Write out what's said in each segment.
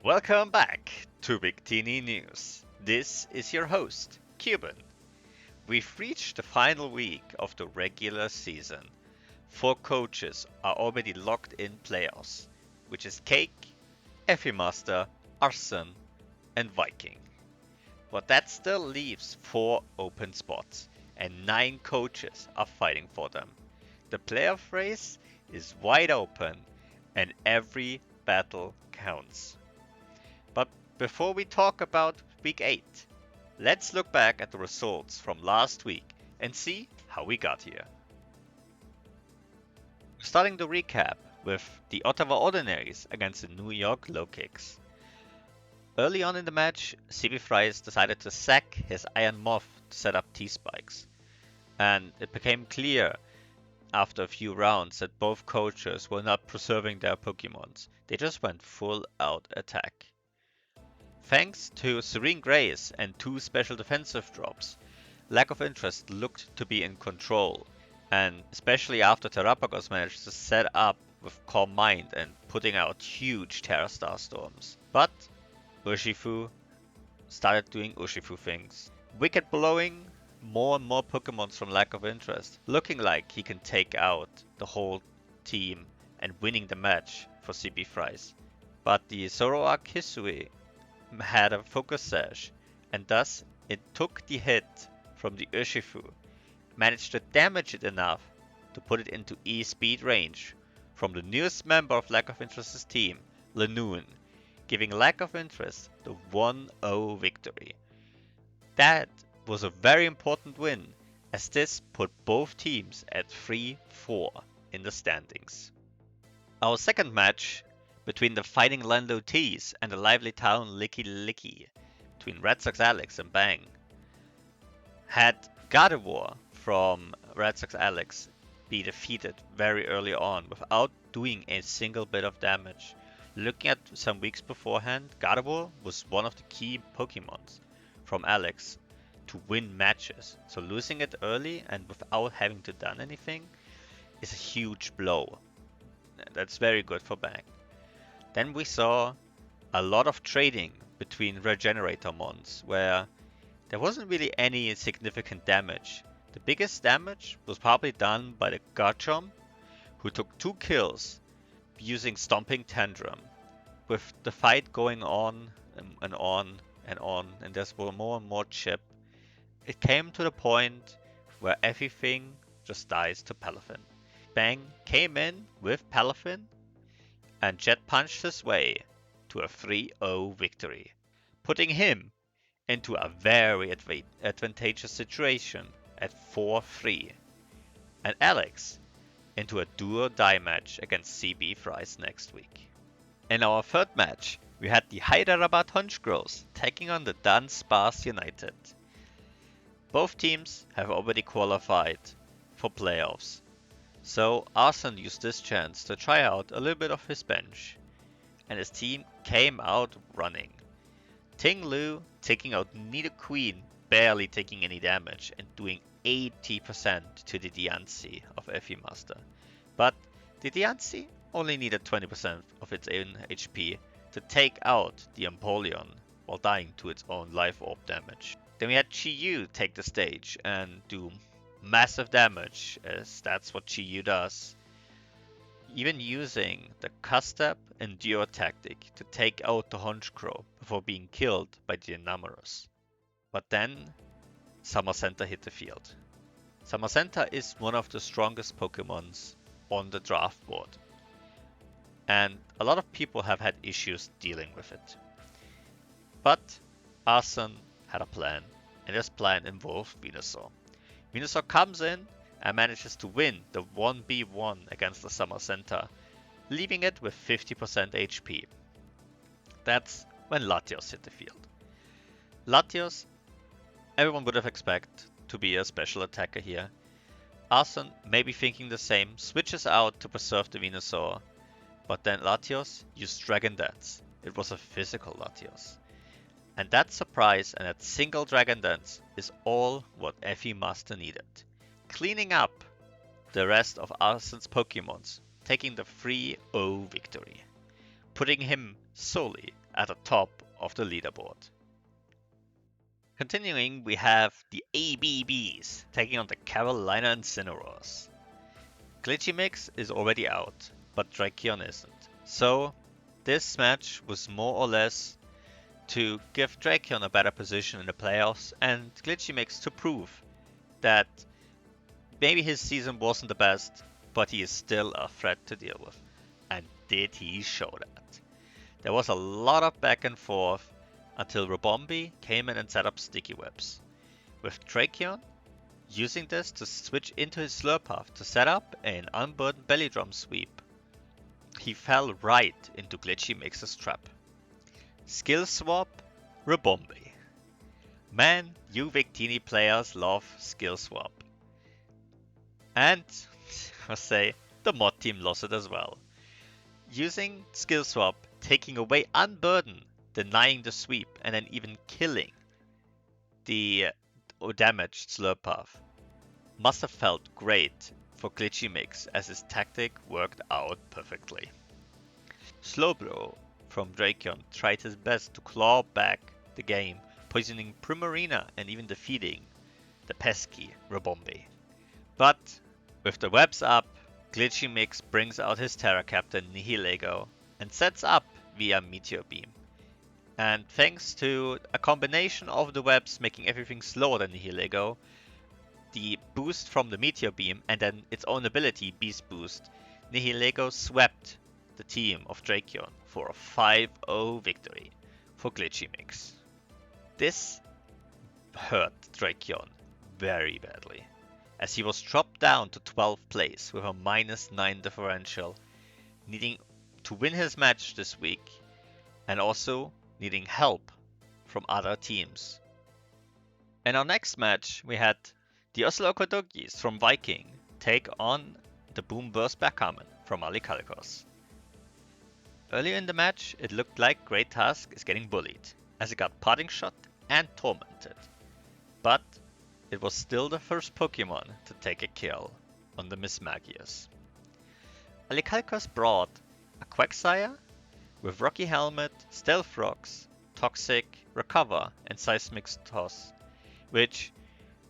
Welcome back to Victini News. This is your host, Cuban. We've reached the final week of the regular season. 4 coaches are already locked in playoffs, which is Cake, Effie Master, Arson, and Viking. But that still leaves 4 open spots, and 9 coaches are fighting for them. The playoff race is wide open, and every battle counts. But before we talk about week 8, let's look back at the results from last week and see how we got here. Starting the recap with the Ottawa Ordinaries against the New York Low Kicks. Early on in the match, CB Fries decided to sack his Iron Moth to set up T-Spikes, and it became clear after a few rounds that both coaches were not preserving their Pokemons. They just went full out attack. Thanks to Serene Grace and 2 special defensive drops, Lack of Interest looked to be in control, and especially after Terrapagos managed to set up with Calm Mind and putting out huge Terra Star Storms. But Urshifu started doing Urshifu things. Wicked blowing more and more Pokemons from Lack of Interest, looking like he can take out the whole team and winning the match for CB Fries. But the Zoroark Hisui had a focus sash, and thus it took the hit from the Urshifu, managed to damage it enough to put it into E-speed range from the newest member of Lack of Interest's team, Lanoon, giving Lack of Interest the 1-0 victory. That was a very important win, as this put both teams at 3-4 in the standings. Our second match between the Fighting Lando T's and the Lively Town Licky Licky, between Red Sox Alex and Bang, had Gardevoir from Red Sox Alex be defeated very early on without doing a single bit of damage. Looking at some weeks beforehand, Gardevoir was one of the key Pokemons from Alex to win matches, so losing it early and without having to done anything is a huge blow. That's very good for Bang. Then we saw a lot of trading between Regenerator Mons, where there wasn't really any significant damage. The biggest damage was probably done by the Garchomp, who took 2 kills using Stomping Tantrum. With the fight going on and on and on, and there's more and more chip, it came to the point where everything just dies to Palafin. Bang came in with Palafin and Jet punched his way to a 3-0 victory, putting him into a very advantageous situation at 4-3, and Alex into a do-or-die match against CB Fries next week. In our third match, we had the Hyderabad Honchgirls taking on the Dunsparce United. Both teams have already qualified for playoffs, so Arson used this chance to try out a little bit of his bench, and his team came out running. Ting Lu taking out Nidoqueen, barely taking any damage, and doing 80% to the Diancie of Effie Master. But the Diancie only needed 20% of its own HP to take out the Empoleon while dying to its own Life Orb damage. Then we had Chi-Yu take the stage and do massive damage, as that's what Chi-Yu does. Even using the Custap Endure tactic to take out the Honchkrow before being killed by the Enamorus. But then Samacenta hit the field. Samacenta is one of the strongest Pokemons on the draft board, and a lot of people have had issues dealing with it. But Arson had a plan, and this plan involved Venusaur. Venusaur comes in and manages to win the 1v1 against the Samacenta, leaving it with 50% HP. That's when Latios hit the field. Latios, everyone would have expected to be a special attacker here. Arson, maybe thinking the same, switches out to preserve the Venusaur, but then Latios used Dragon Dance. It was a physical Latios. And that surprise and that single Dragon Dance is all what Effie Master needed, cleaning up the rest of Arson's Pokemons, taking the 3-0 victory. putting him solely at the top of the leaderboard. Continuing, we have the ABBs taking on the Carolina Incineroars. Glitchy Mix is already out, but Drakion isn't. So this match was more or less to give Drakion a better position in the playoffs and Glitchy Mix to prove that maybe his season wasn't the best, but he is still a threat to deal with. And did he show that? There was a lot of back and forth until Robombi came in and set up sticky webs. With Drakion using this to switch into his Slurpuff to set up an unburdened belly drum sweep, he fell right into Glitchy Mix's trap. Skill swap, Robombi. Man, you Victini players love skill swap. And, I say, the mod team lost it as well. Using skill swap, taking away unburden, denying the sweep, and then even killing the damaged Slurpuff must have felt great for Glitchy Mix as his tactic worked out perfectly. Slowbro from Drakion tried his best to claw back the game, poisoning Primarina and even defeating the pesky Robombi. But with the webs up, Glitchy Mix brings out his Terra Captain Nihilego and sets up via Meteor Beam. And thanks to a combination of the webs making everything slower than Nihilego, the boost from the Meteor Beam and then its own ability, Beast Boost, Nihilego swept the team of Drakion for a 5-0 victory for Glitchy Mix. This hurt Drakion very badly, as he was dropped down to 12th place with a -9 differential, needing to win his match this week and also needing help from other teams. In our next match, we had the Oslo Kodogis from Viking take on the Boom Burst Backgammon from Alikalikos. Earlier in the match, it looked like Great Tusk is getting bullied, as it got Parting Shot and Tormented. But it was still the first Pokemon to take a kill on the Mismagius. Alikalikos brought a Quagsire with Rocky Helmet, Stealth Rocks, Toxic, Recover, and Seismic Toss, which,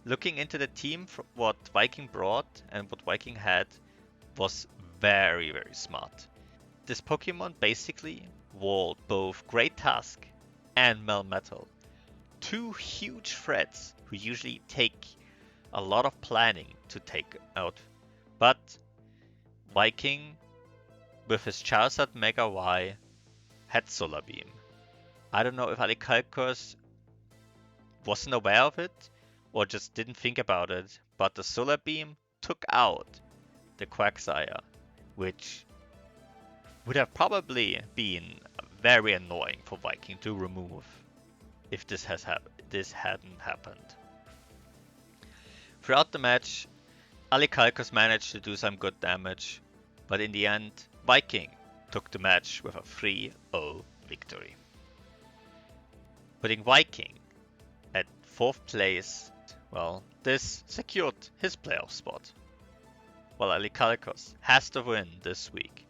looking into the team, what Viking brought and what Viking had, was very, very smart. This Pokemon basically walled both Great Tusk and Melmetal, two huge threats who usually take a lot of planning to take out. But Viking, with his Charizard Mega Y, had Solar Beam. I don't know if Alikalikos wasn't aware of it or just didn't think about it, but the Solar Beam took out the Quagsire, which would have probably been very annoying for Viking to remove if this hadn't happened. Throughout the match, Alikalikos managed to do some good damage, but in the end, Viking took the match with a 3-0 victory, putting Viking at 4th place. Well, this secured his playoff spot, while Alikalikos has to win this week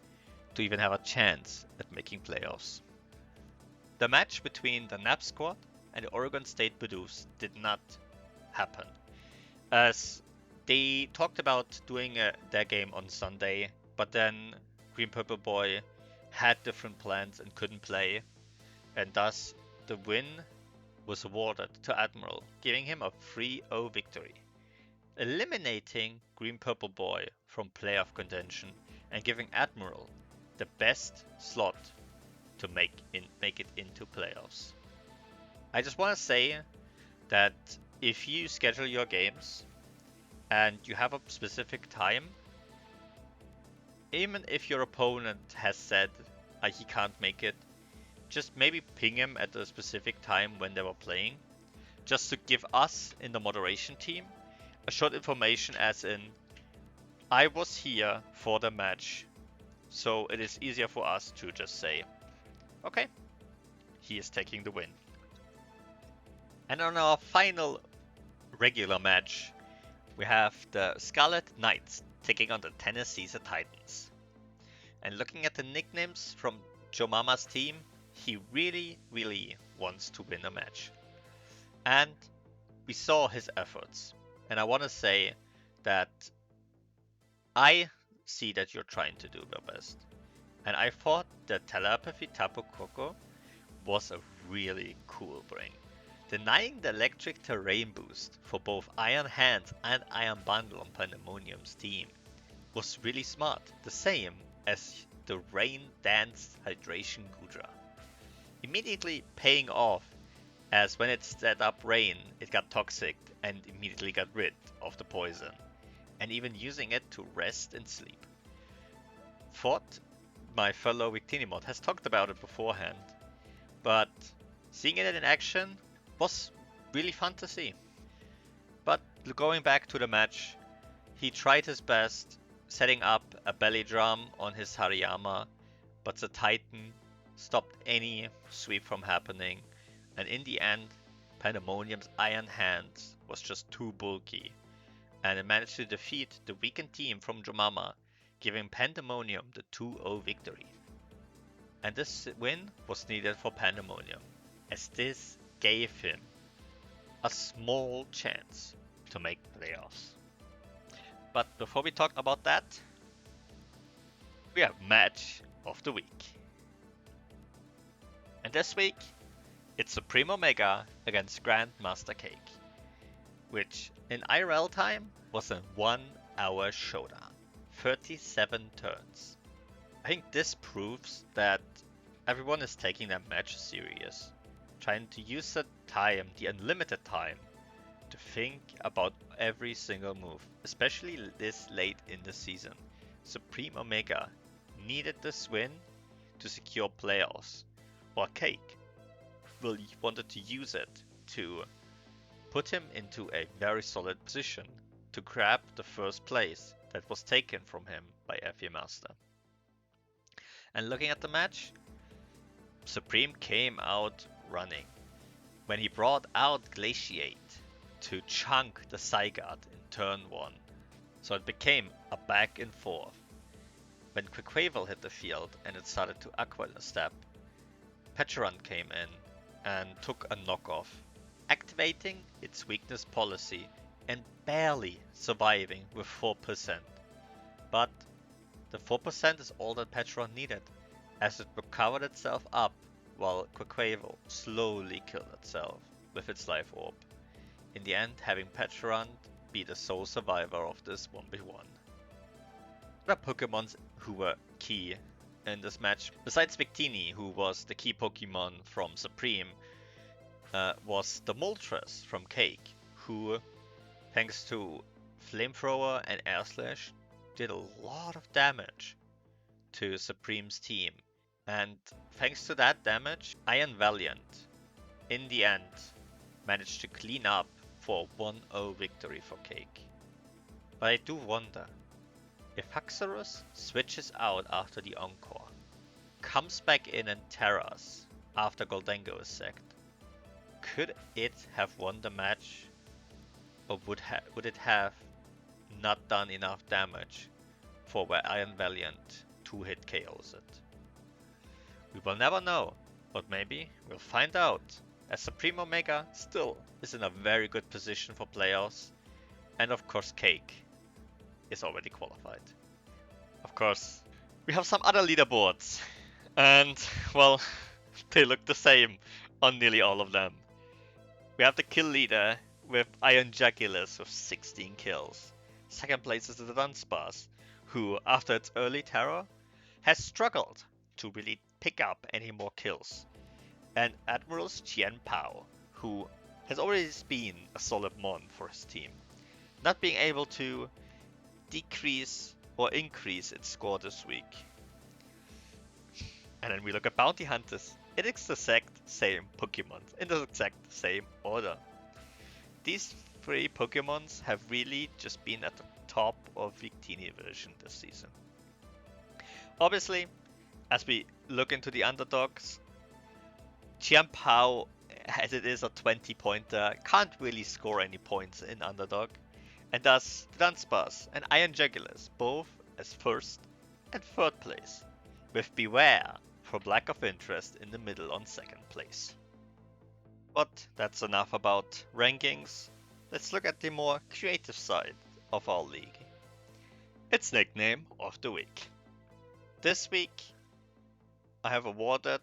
to even have a chance at making playoffs. The match between the NAP squad and the Oregon State Bidoof did not happen, as they talked about doing their game on Sunday, but then Green Purple Boy had different plans and couldn't play, and thus the win was awarded to Admiral, giving him a 3-0 victory, eliminating Green Purple Boy from playoff contention and giving Admiral the best slot to make it into playoffs. I just want to say that if you schedule your games and you have a specific time, even if your opponent has said he can't make it, just maybe ping him at a specific time when they were playing, just to give us in the moderation team a short information as in, I was here for the match, so it is easier for us to just say, okay, he is taking the win. And on our final regular match, we have the Scarlet Knights taking on the Tennessee Titans. And looking at the nicknames from Mama's team, he really wants to win a match. And we saw his efforts. And I want to say that I see that you're trying to do your best. And I thought that Telepathy Tapu Koko was a really cool bring. Denying the electric terrain boost for both Iron Hands and Iron Bundle on Pandemonium's team was really smart, the same as the Rain Dance Hydration Gudra. Immediately paying off, as when it set up Rain, it got toxic and immediately got rid of the poison, and even using it to rest and sleep. Thought my fellow Victini mod has talked about it beforehand, but seeing it in action was really fun to see. But going back to the match, he tried his best setting up a belly drum on his Hariyama, but the Titan stopped any sweep from happening, and in the end, Pandemonium's Iron Hands was just too bulky, and it managed to defeat the weakened team from Jomama, giving Pandemonium the 2-0 victory. And this win was needed for Pandemonium, as this gave him a small chance to make playoffs. But before we talk about that, we have match of the week. And this week, it's Supreme Omega against Grandmaster Cake, which in IRL time was a 1-hour showdown, 37 turns. I think this proves that everyone is taking that match serious, trying to use the time, the unlimited time, to think about every single move, especially this late in the season. Supreme Omega needed this win to secure playoffs, while Cake wanted to use it to put him into a very solid position to grab the first place that was taken from him by FE Master. And looking at the match, Supreme came out running when he brought out Glaciate to chunk the Zygarde in turn 1. So it became a back and forth. When Quaquaval hit the field and it started to Aqua Step, Pecharunt came in and took a knockoff, activating its weakness policy and barely surviving with 4%. But the 4% is all that Pecharunt needed, as it recovered itself up while Quaquaval slowly killed itself with its life orb. In the end, having Pecharunt be the sole survivor of this 1v1. Other Pokemons who were key in this match, besides Victini, who was the key Pokemon from Supreme, was the Moltres from Cake, who, thanks to Flamethrower and Air Slash, did a lot of damage to Supreme's team. And thanks to that damage, Iron Valiant, in the end, managed to clean up for a 1-0 victory for Cake. But I do wonder, if Haxorus switches out after the Encore, comes back in and Terras after Goldengo is sacked, could it have won the match, or would it have not done enough damage for where Iron Valiant 2-hit KOs it? We will never know, but maybe we'll find out, as Supreme Omega still is in a very good position for playoffs, and of course Cake is already qualified. Of course, we have some other leaderboards, and well, they look the same on nearly all of them. We have the kill leader with Iron Jagulis with 16 kills. Second place is the Dunsparce, who, after its early terror, has struggled to really pick up any more kills. And Admiral's Qian Pao, who has always been a solid mon for his team, not being able to decrease or increase its score this week. And then we look at Bounty Hunters. It is the exact same Pokemon, in the exact same order. These three Pokemons have really just been at the top of Victini version this season. Obviously, as we look into the underdogs, Qian Pao, as it is a 20-pointer, can't really score any points in underdog, and thus Dunsparce and Iron Jagulis both as first and third place, with Beware for lack of interest in the middle on second place. But that's enough about rankings. Let's look at the more creative side of our league. It's nickname of the week. This week, I have awarded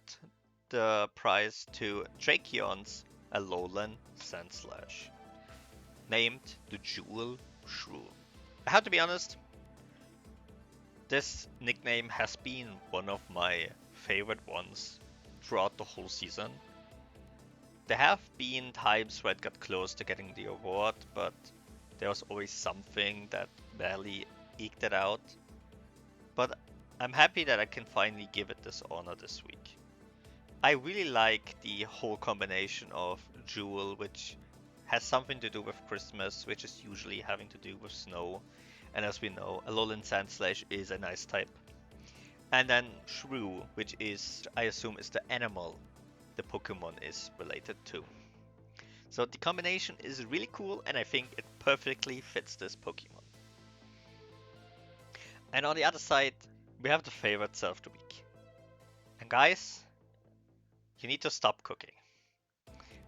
the prize to Drakeon's Alolan Sandslash, named the Jewel Shrew. I have to be honest, this nickname has been one of my favorite ones throughout the whole season. There have been times where it got close to getting the award, but there was always something that barely eked it out. But I'm happy that I can finally give it this honor this week. I really like the whole combination of Jewel, which has something to do with Christmas, which is usually having to do with snow. And as we know, Alolan Sandslash is an ice type. And then Shrew, which is, I assume, is the animal the Pokemon is related to. So the combination is really cool, and I think it perfectly fits this Pokemon. And on the other side, we have the favorites of the week. And guys, you need to stop cooking.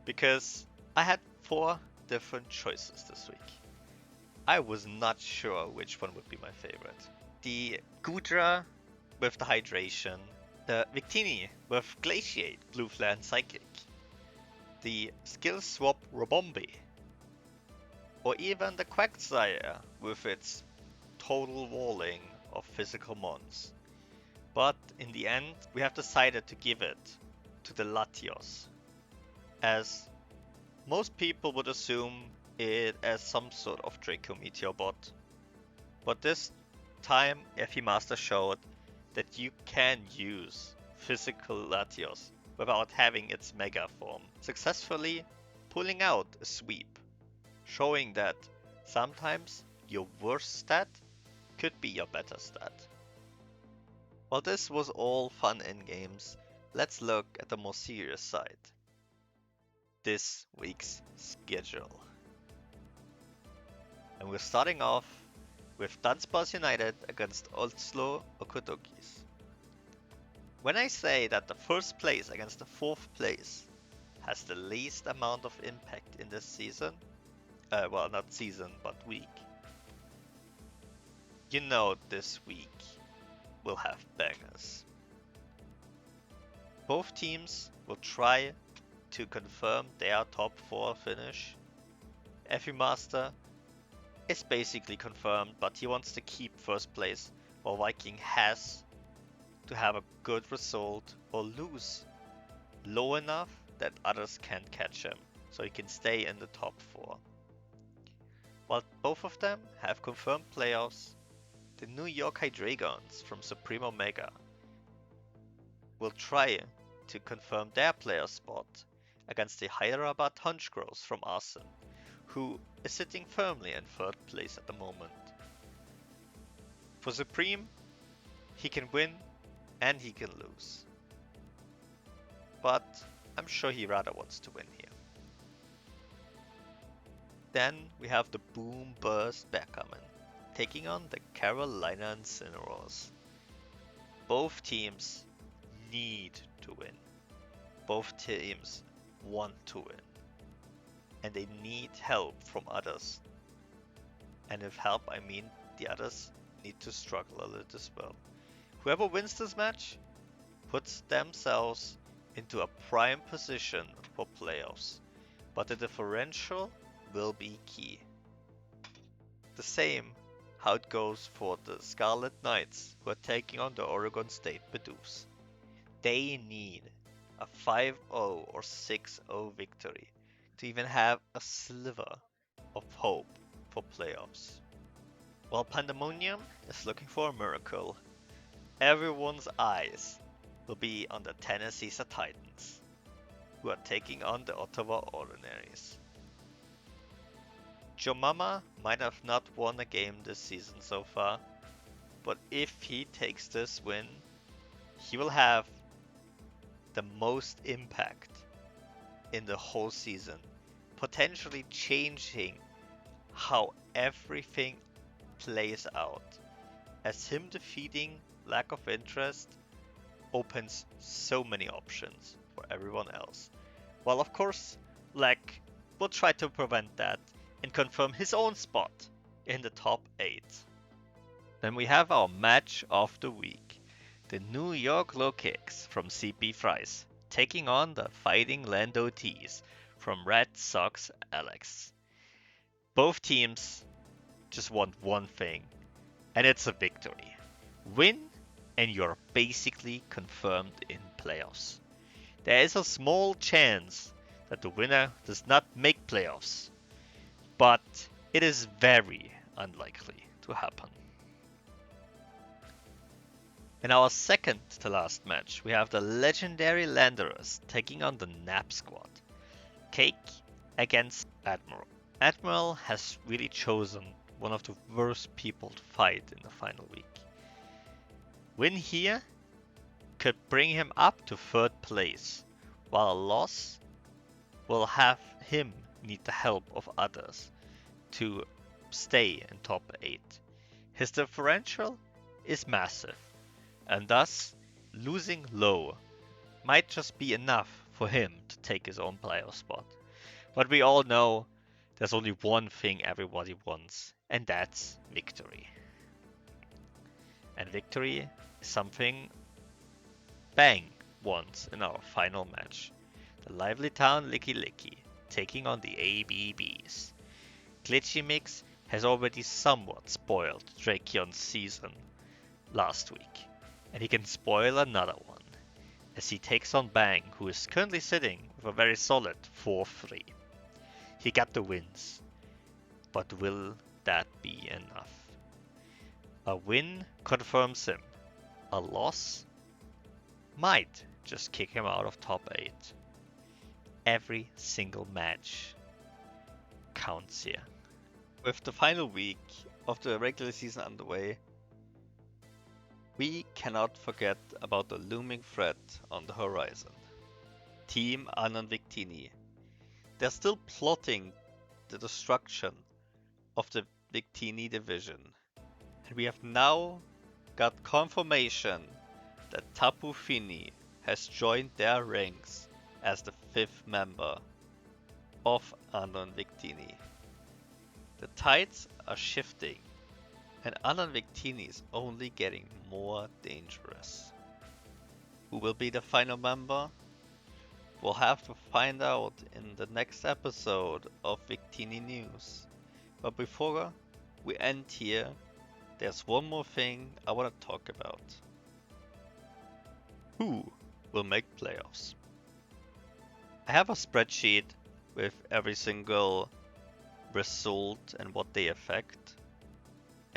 Because I had 4 different choices this week. I was not sure which one would be my favorite. The Goodra with the hydration, the Victini with Glaciate, Blue Flare and Psychic, the Skill Swap Robombi, or even the Quagsire with its total walling of physical mons. But in the end, we have decided to give it to the Latios, as most people would assume it as some sort of Draco Meteor bot. But this time, FE Master showed that you can use physical Latios without having its Mega form, successfully pulling out a sweep, showing that sometimes your worst stat could be your better stat. While this was all fun in games, let's look at the more serious side. This week's schedule. And we're starting off with Dunsparce United against Oslo Okodokis. When I say that the first place against the 4th place has the least amount of impact in this season, well, not season, but week, you know this week will have bangers. Both teams will try to confirm their top 4 finish. FE Master is basically confirmed, but he wants to keep first place, while Viking has to have a good result or lose low enough that others can't catch him, so he can stay in the top 4. While both of them have confirmed playoffs, the New York Hydreigons from Supreme Omega will try to confirm their player spot against the Hyderabad Hunchcrows from Arson, who is sitting firmly in 3rd place at the moment. For Supreme, he can win and he can lose. But I'm sure he rather wants to win here. Then we have the Boom Burst Backgammon, taking on the Carolina Incineroars. Both teams need to win. Both teams want to win. And they need help from others. And with help, I mean the others need to struggle a little as well. Whoever wins this match puts themselves into a prime position for playoffs, but the differential will be key. The same how it goes for the Scarlet Knights, who are taking on the Oregon State Bidoof. They need a 5-0 or 6-0 victory to even have a sliver of hope for playoffs. While Pandemonium is looking for a miracle, everyone's eyes will be on the Tennessee Titans, who are taking on the Ottawa Ordinaries. Joe Mama might have not won a game this season so far, but if he takes this win, he will have the most impact in the whole season, potentially changing how everything plays out, as him defeating Lack of Interest opens so many options for everyone else. While of course, Lack will try to prevent that and confirm his own spot in the top 8. Then we have our match of the week. The New York Low Kicks from CP Fries taking on the Fighting Land OTs from Red Sox Alex. Both teams just want one thing, and it's a victory. Win, and you're basically confirmed in playoffs. There is a small chance that the winner does not make playoffs, but it is very unlikely to happen. In our second to last match, we have the legendary Landerers taking on the Nap Squad. Cake against Admiral. Admiral has really chosen one of the worst people to fight in the final week. Win here could bring him up to 3rd place, while a loss will have him need the help of others to stay in top 8. His differential is massive, and thus losing low might just be enough for him to take his own playoff spot. But we all know there's only one thing everybody wants, and that's victory. And victory is something Bang wants in our final match. The Lively Town Licky Licky taking on the ABBs. Glitchy Mix has already somewhat spoiled Drakion's season last week, and he can spoil another one, as he takes on Bang, who is currently sitting with a very solid 4-3. He got the wins, but will that be enough? A win confirms him. A loss might just kick him out of top 8. Every single match counts here. With the final week of the regular season underway, we cannot forget about the looming threat on the horizon. Team Anon Victini. They're still plotting the destruction of the Victini division. And we have now got confirmation that Tapu Fini has joined their ranks as the 5th member of Anon Victini. The tides are shifting, and Anon Victini is only getting more dangerous. Who will be the final member? We'll have to find out in the next episode of Victini News. But before we end here, there's one more thing I want to talk about. Who will make playoffs? I have a spreadsheet with every single result and what they affect.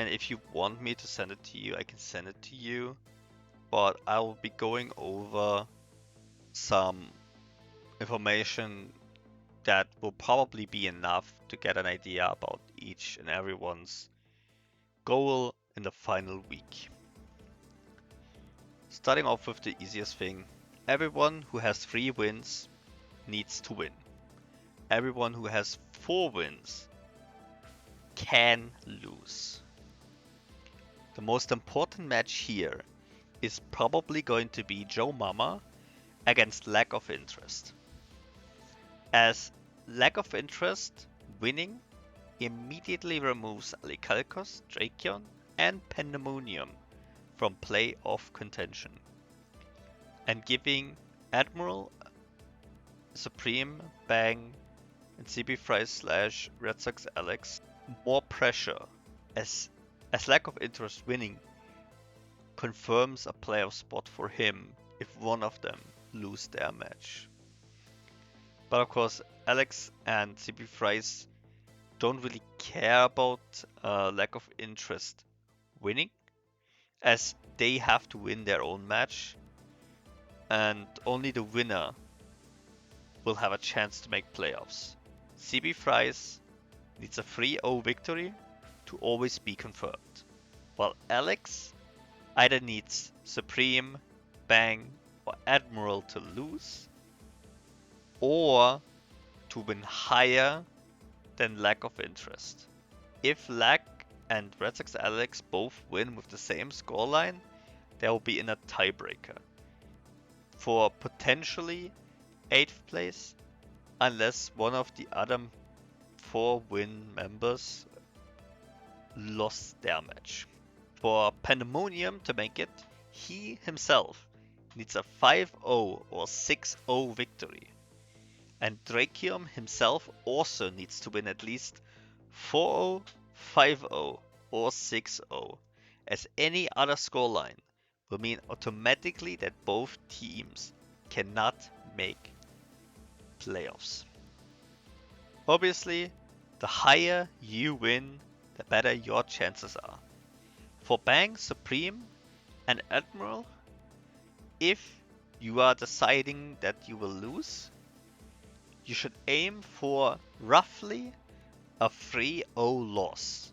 And if you want me to send it to you, I can send it to you. But I will be going over some information that will probably be enough to get an idea about each and everyone's goal in the final week. Starting off with the easiest thing, everyone who has 3 wins needs to win. Everyone who has 4 wins can lose. The most important match here is probably going to be Joe Mama against Lack of Interest. As Lack of Interest winning immediately removes Alicalcos, Drakion, and Pandemonium from playoff contention, and giving Admiral, Supreme, Bang, and CB Fries / Red Sox Alex more pressure, as Lack of Interest winning confirms a playoff spot for him if one of them lose their match. But of course, Alex and CB Fries don't really care about Lack of Interest winning, as they have to win their own match, and only the winner will have a chance to make playoffs. CB Fries needs a 3-0 victory to always be confirmed, while Alex either needs Supreme, Bang, or Admiral to lose, or to win higher than Lack of Interest. If Lack and Red Sox Alex both win with the same scoreline, they will be in a tiebreaker. for potentially 8th place, unless one of the other 4 win members lost their match. For Pandemonium to make it, he himself needs a 5-0 or 6-0 victory. And Drakium himself also needs to win at least 4-0, 5-0 or 6-0, as any other scoreline will mean automatically that both teams cannot make playoffs. Obviously, the higher you win, the better your chances are. For Bang, Supreme, and Admiral, if you are deciding that you will lose, you should aim for roughly a 3-0 loss,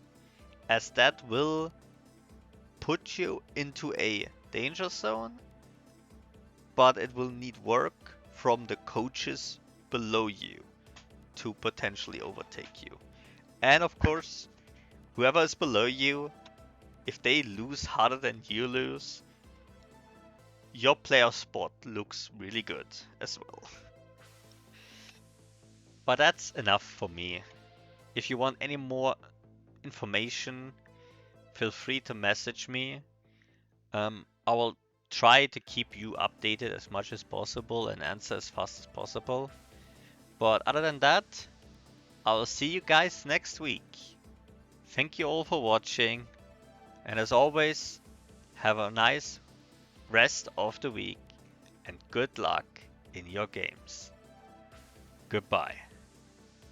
as that will put you into a danger zone, but it will need work from the coaches below you to potentially overtake you. And of course, whoever is below you, if they lose harder than you lose, your player spot looks really good as well. But that's enough for me. If you want any more information, feel free to message me. I will try to keep you updated as much as possible and answer as fast as possible. But other than that, I will see you guys next week. Thank you all for watching, and as always, have a nice rest of the week and good luck in your games. Goodbye.